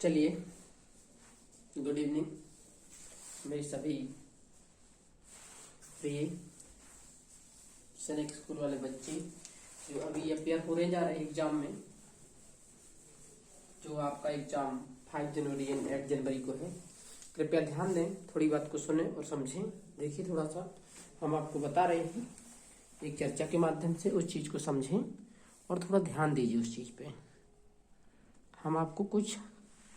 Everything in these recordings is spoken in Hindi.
चलिए, गुड इवनिंग मेरे सभी प्रिय सैनिक स्कूल वाले बच्चे जो अभी अपेयर होने जा रहे हैं एग्जाम में। जो आपका एग्जाम 5 जनवरी एंड 8 जनवरी को है, कृपया ध्यान दें, थोड़ी बात को सुने और समझें। देखिए, थोड़ा सा हम आपको बता रहे हैं, एक चर्चा के माध्यम से उस चीज को समझें और थोड़ा ध्यान दीजिए उस चीज पे। हम आपको कुछ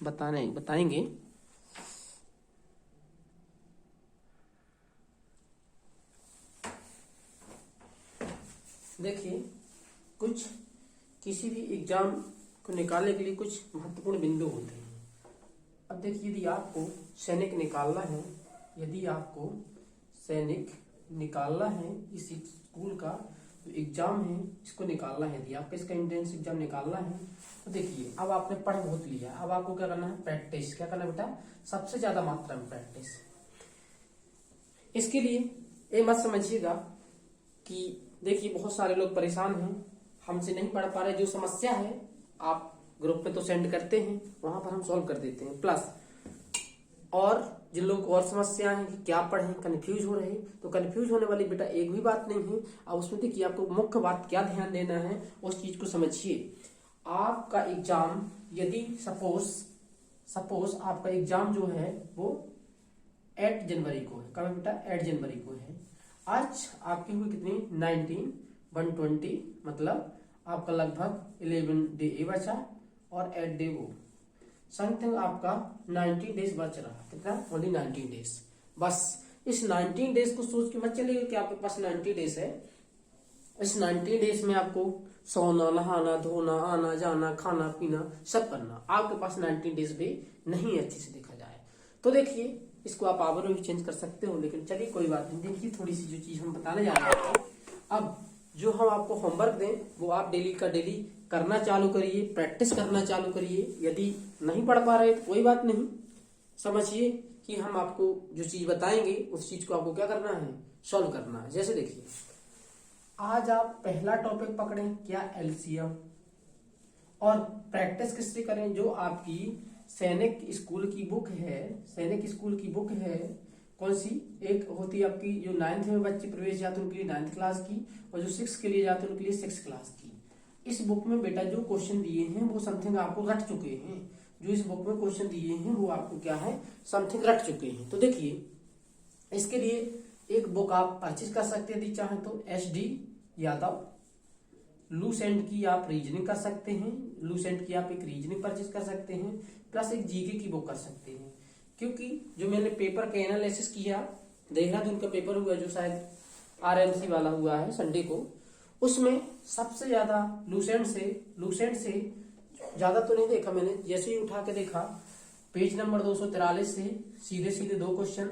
बताएंगे। देखिए, कुछ किसी भी एग्जाम को निकालने के लिए कुछ महत्वपूर्ण बिंदु होते हैं। अब देखिए, यदि आपको सैनिक निकालना है, इस स्कूल का जो एग्जाम है इसको निकालना है, यदि आपका इसका एंट्रेंस एग्जाम निकालना है, तो देखिए अब आपने पढ़ बहुत लिया, अब आपको क्या करना है, प्रैक्टिस। क्या करना है बेटा? सबसे ज्यादा मात्रा में प्रैक्टिस। इसके लिए ये मत समझिएगा कि देखिए बहुत सारे लोग परेशान हैं, हमसे नहीं पढ़ पा रहे। जो समस्या है आप ग्रुप में तो सेंड करते हैं, वहां पर हम सॉल्व कर देते हैं। प्लस और जिन लोगों को और समस्या है कि क्या पढ़ें, कंफ्यूज हो रहे हैं, तो कंफ्यूज होने वाली बेटा एक भी बात नहीं है। अब उसमें देखिए आपको मुख्य बात क्या ध्यान देना है, उस चीज को समझिए। आपका एग्जाम यदि सपोज आपका एग्जाम जो है वो 8 जनवरी को है। कब बेटा? 8 जनवरी को है। आज आपकी हुई कितनी? 120, मतलब आपका लगभग 11 डे बचा और 8 डे वो समथिंग आपका 19 डेज बच रहा। कितना? Only 19 days. बस इस 19 डेज को सोच के मत चलिए कि आपके पास 90 डेज है। इस 90 डेज में आपको सोना, नहाना, धोना, आना जाना, खाना पीना सब करना। आपके पास 90 डेज भी नहीं है, अच्छे से देखा जाए तो। देखिए, इसको आप आवर में भी चेंज कर सकते हो, लेकिन चलिए कोई बात नहीं। देखिए, थोड़ी सी जो चीज हम बताने जा रहे हैं, अब जो हम आपको होमवर्क दें वो आप डेली का डेली करना चालू करिए, प्रैक्टिस करना चालू करिए। यदि नहीं पढ़ पा रहे तो कोई बात नहीं, समझिए कि हम आपको जो चीज बताएंगे उस चीज को आपको क्या करना है, सॉल्व करना है। जैसे देखिए, आज आप पहला टॉपिक पकड़ें, क्या? एलसीएम। और प्रैक्टिस किससे करें? जो आपकी सैनिक स्कूल की बुक है, कौन सी? एक होती है आपकी जो 9th में बच्चे प्रवेश जाते हैं उनके लिए 9th क्लास की, और जो 6th के लिए जाते हैं उनके लिए 6th क्लास की। इस बुक में बेटा जो क्वेश्चन दिए हैं वो समथिंग आपको रट चुके हैं। जो इस बुक में क्वेश्चन दिए हैं वो आपको क्या है, समथिंग रट चुके हैं। तो देखिए, इसके लिए एक बुक आप परचेज कर सकते हैं यदि चाहें तो। SD यादव लूसेंट की आप रीजनिंग कर सकते हैं, लूसेंट की आप एक रीजनिंग परचेज कर सकते हैं, प्लस एक जीके की बुक कर सकते हैं। क्योंकि जो मैंने पेपर का एनालिसिस किया, देहरादून का पेपर हुआ जो शायद RMC वाला हुआ है संडे को, उसमें सबसे ज्यादा लूसेंट से ज्यादा तो नहीं देखा मैंने, जैसे ही उठा के देखा पेज नंबर 243 से सीधे 2 क्वेश्चन,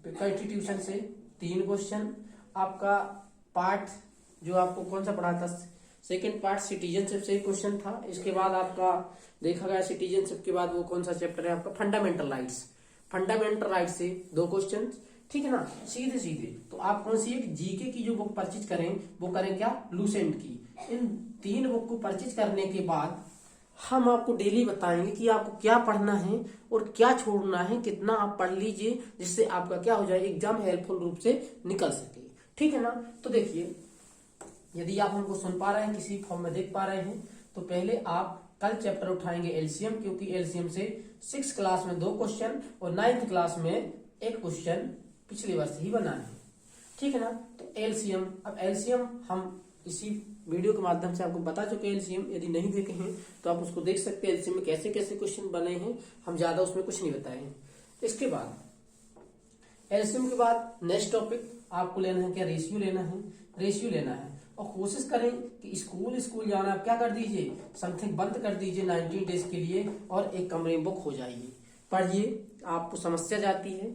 कंस्टिट्यूशन से 3 क्वेश्चन, आपका पार्ट जो आपको कौन सा पढ़ा था, सेकेंड पार्ट सिटीजनशिप से क्वेश्चन था। इसके बाद आपका देखा गया सिटीजनशिप के बाद वो कौन सा चैप्टर है आपका, फंडामेंटल राइट्स से 2 क्वेश्चन, ठीक है ना, सीधे। तो आप कौन सी एक जीके की जो बुक परचेज करें वो करें क्या, लूसेंट की। इन 3 बुक को परचेज करने के बाद हम आपको डेली बताएंगे कि आपको क्या पढ़ना है और क्या छोड़ना है, कितना आप पढ़ लीजिए जिससे आपका क्या हो जाए, एग्जाम हेल्पफुल रूप से निकल सके, ठीक है ना। तो देखिए, यदि आप हमको सुन पा रहे हैं, किसी फॉर्म में देख पा रहे हैं, तो पहले आप कल चैप्टर उठाएंगे एलसीएम, क्योंकि एलसीएम से 6th क्लास में 2 क्वेश्चन और 9th क्लास में 1 क्वेश्चन पिछले वर्ष ही बना है, ठीक है ना। तो एलसीएम, अब एलसीएम हम इसी वीडियो के माध्यम से आपको बता चुके हैं। एलसीएम यदि नहीं देखे हैं तो आप उसको देख सकते हैं, एलसीएम में कैसे कैसे क्वेश्चन बने हैं, हम ज्यादा उसमें कुछ नहीं बताए हैं। इसके बाद एलसीएम के बाद नेक्स्ट टॉपिक आपको लेना है क्या, रेशियो लेना है। और कोशिश करें कि स्कूल जाना आप क्या कर दीजिए, समथिंग बंद कर दीजिए 19 डेज के लिए, और एक कमरे में बुक हो जाइए, पढ़िए। आपको समस्या जाती है,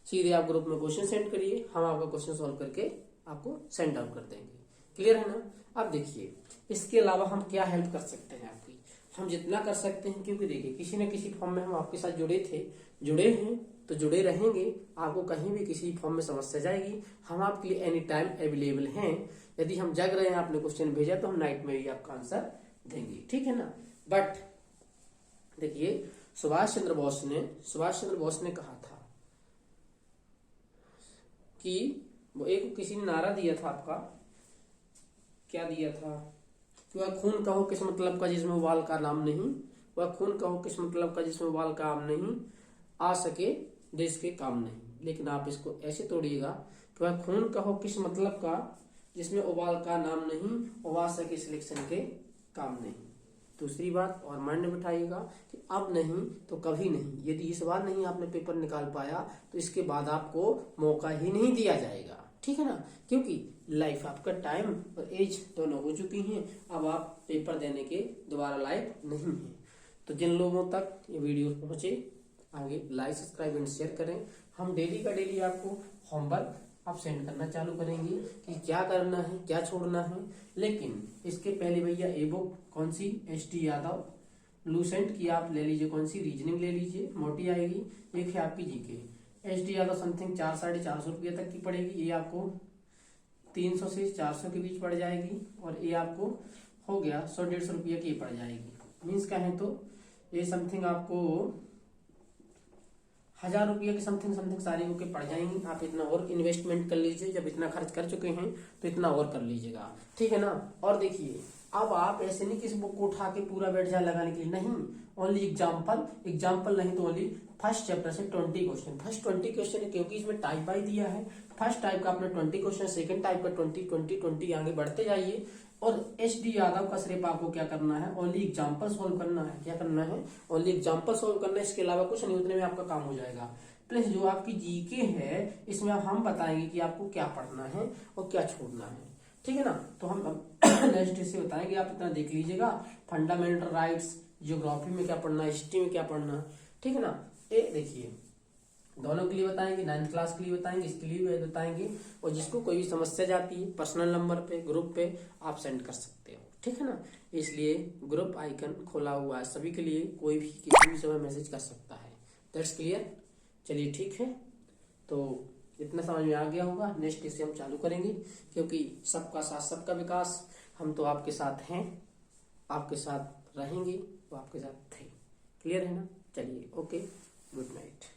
सीधे आप ग्रुप में क्वेश्चन सेंड करिए, हम आपका क्वेश्चन सॉल्व करके आपको सेंड आउट कर देंगे। क्लियर है ना। अब देखिए, इसके अलावा हम क्या हेल्प कर सकते हैं आपकी, हम जितना कर सकते हैं, क्योंकि देखिए किसी न किसी फॉर्म में हम आपके साथ जुड़े हैं तो जुड़े रहेंगे। आपको कहीं भी किसी फॉर्म में समस्या जाएगी, हम आपके लिए एनी टाइम अवेलेबल हैं। यदि हम जग रहे हैं, आपने क्वेश्चन भेजा, तो हम नाइट में भी आपका आंसर देंगे, ठीक है ना। बट देखिए, सुभाष चंद्र बोस ने कहा था कि वो एक किसी ने नारा दिया था आपका, क्या दिया था कि वह खून का हो किस मतलब का जिसमें उबाल का नाम नहीं, वह खून का हो किस मतलब का जिसमें उबाल का आम नहीं, आ सके देश के काम नहीं। लेकिन आप इसको ऐसे तोड़िएगा कि वह खून का हो किस मतलब का जिसमें उबाल का नाम नहीं, और आ सके सिलेक्शन के काम नहीं। दूसरी बात और माइंड में बिठाइएगा कि अब नहीं तो कभी नहीं। यदि इस बार नहीं आपने पेपर निकाल पाया तो इसके बाद आपको मौका ही नहीं दिया जाएगा, ठीक है ना। क्योंकि लाइफ आपका टाइम और एज दोनों हो चुकी हैं, अब आप पेपर देने के दोबारा लायक नहीं हैं। तो जिन लोगों तक ये वीडियो पहुंचे आगे लाइक सब्सक्राइब एंड शेयर करें। हम डेली का डेली आपको होमवर्क आप सेंड करना चालू करेंगे कि क्या करना है क्या छोड़ना है। लेकिन इसके पहले भैया ए बुक कौन सी, एस.टी. यादव लूसेंट की आप ले लीजिए, कौन सी रीजनिंग ले लीजिए, मोटी आएगी। एक है आपकी जीके, एस.टी. यादव समथिंग 400-450 रुपये तक की पड़ेगी, ये आपको 300 से 400 के बीच पड़ जाएगी। और ये आपको हो गया 100-150 रुपये की पड़ जाएगी। मीन्स का है तो ये समथिंग आपको 1000 रुपये की समथिंग सारी होके पड़ जाएंगी। आप इतना और इन्वेस्टमेंट कर लीजिए, जब इतना खर्च कर चुके हैं तो इतना और कर लीजिएगा, ठीक है ना। और देखिए अब आप ऐसे नहीं किसी बुक को उठा के पूरा बैठ जाए लगाने के लिए, नहीं, ओनली एग्जाम्पल नहीं तो ओनली फर्स्ट चैप्टर से 20 क्वेश्चन, फर्स्ट 20 क्वेश्चन है क्योंकि इसमें टाइप बाई दिया है। फर्स्ट टाइप का आपने 20 क्वेश्चन, सेकंड टाइप का 20 आगे बढ़ते जाइए। और एस.डी. यादव का सिर्फ आपको क्या करना है, ओनली एग्जाम्पल सोल्व करना है। क्या करना है, ओनली एग्जाम्पल सोल्व करना है, इसके अलावा कुछ नहीं, उतने में आपका काम हो जाएगा। प्लस जो आपकी जीके है इसमें अब हम बताएंगे कि आपको क्या पढ़ना है और क्या छोड़ना है, ठीक है ना। तो हम नेक्स्ट से बताएंगे, आप इतना देख लीजिएगा। फंडामेंटल राइट्स, ज्योग्राफी में क्या पढ़ना है, हिस्ट्री में क्या पढ़ना है, ठीक है ना। ये देखिए दोनों के लिए बताएंगे, 9th क्लास के लिए बताएंगे, इसके लिए भी बताएंगे। और जिसको कोई भी समस्या जाती है पर्सनल नंबर पे ग्रुप पे आप सेंड कर सकते हो, ठीक है ना। इसलिए ग्रुप आइकन खोला हुआ है सभी के लिए, कोई भी किसी भी समय मैसेज कर सकता है। That's clear. चलिए ठीक है, तो इतना समझ में आ गया होगा। नेक्स्ट इससे हम चालू करेंगे क्योंकि सबका साथ सबका विकास, हम तो आपके साथ हैं, आपके साथ रहेंगे, वो आपके साथ थे। क्लियर है ना। चलिए ओके, गुड नाइट।